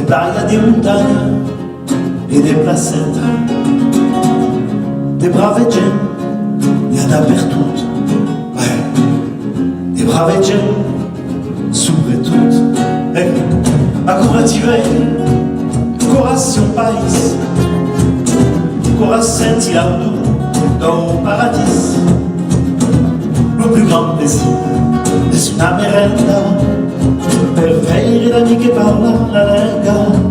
Là, il y a des montagnes et des placettes, des braves gens, il y en a partout. Ouais, des braves gens, soprattutto. Ancora ti vedi, ancora sei un paese, ancora senti l'auto dans paradis. Le plus grand plaisir è una merenda per vedere l'ami che parla la lenga.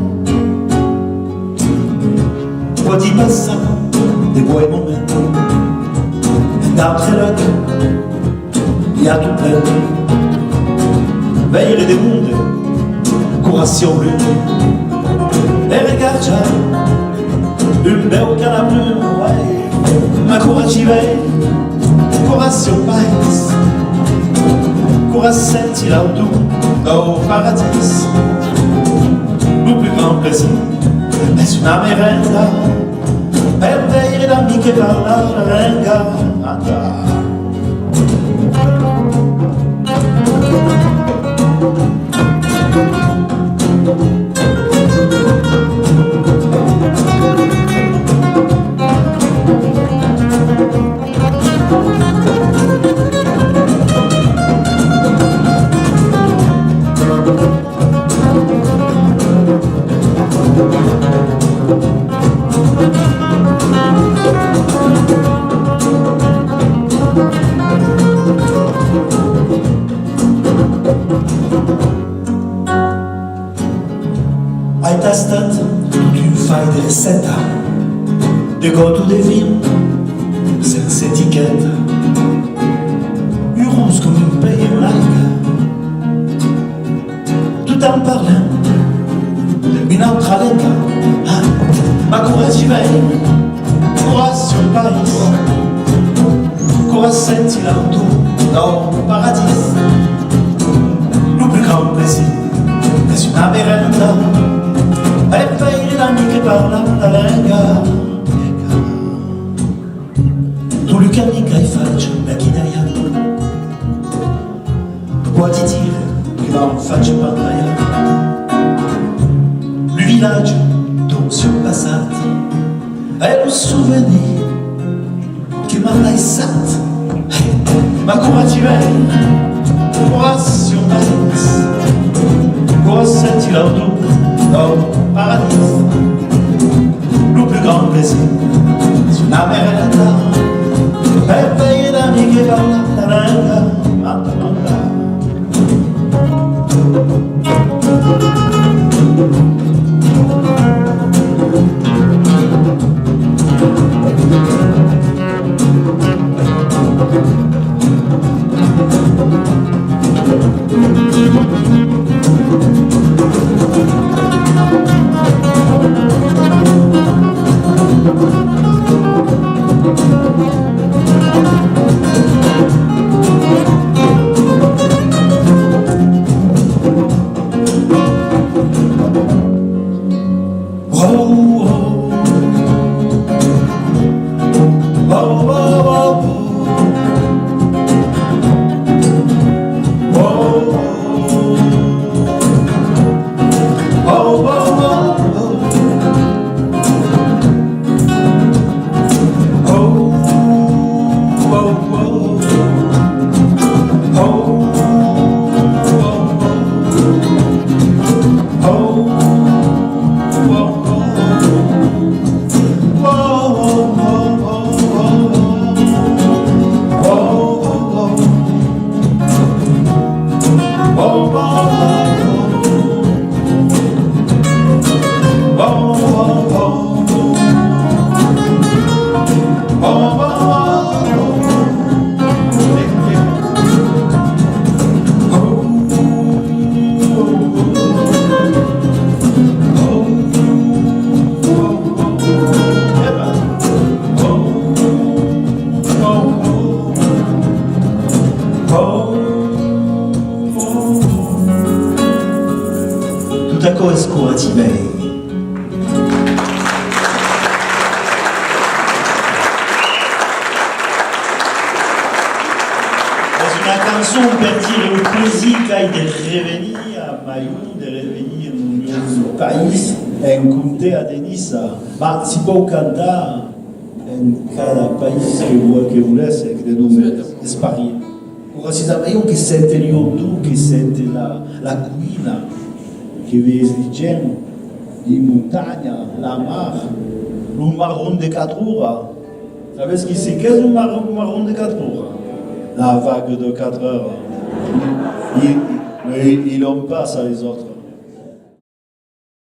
Poi ti passa dei buoni momenti e d'après l'œil il y a tout plein. Veille des mondes, coration bleue, et regarde già une belle canapé, ouais. Ma corativa, coration paese, coration senti l'auto au paradis. Le plus grand plaisir è una merenda per vedere l'ami che parla la lenga. Hai tastato tu fai di ricetta, di goût di vino, senza etichetta. Io ronce come un pays in laica, tout en parlant di un'altra lenta. Ma come ci vai? Corazon Paris, corazon senti l'auto dans le paradis. Le plus grand plaisir è una merenda e vedere l'ami che parla la lenga. Tout le camin che faccio da chi da ya, puoi dire che non faccio pantalla. Le village dont sono passati è un souvenir che m'ha lasciato. Ma come ti vedi? Corazon Paris, corazon senti l'auto dans paradis. Le plus grand plaisir c'est una merenda per vedere l'ami che parla la lenga. Tutako escura ti bei. Dans une chanson per dire le plaisir qu'aille de revenir à Mayou, de revenir au país en comté a Denis, ma si può cantare in cada país que volesse, che dove sparire. Ora si sappiamo che sente il tu, che sente la cuina, che vede di gente, di montagna, la mar, un marron de 4 ore. Savez ce que c'est qu'est un marron de 4 ore? La vague de 4 heures. Il en passe à les autres.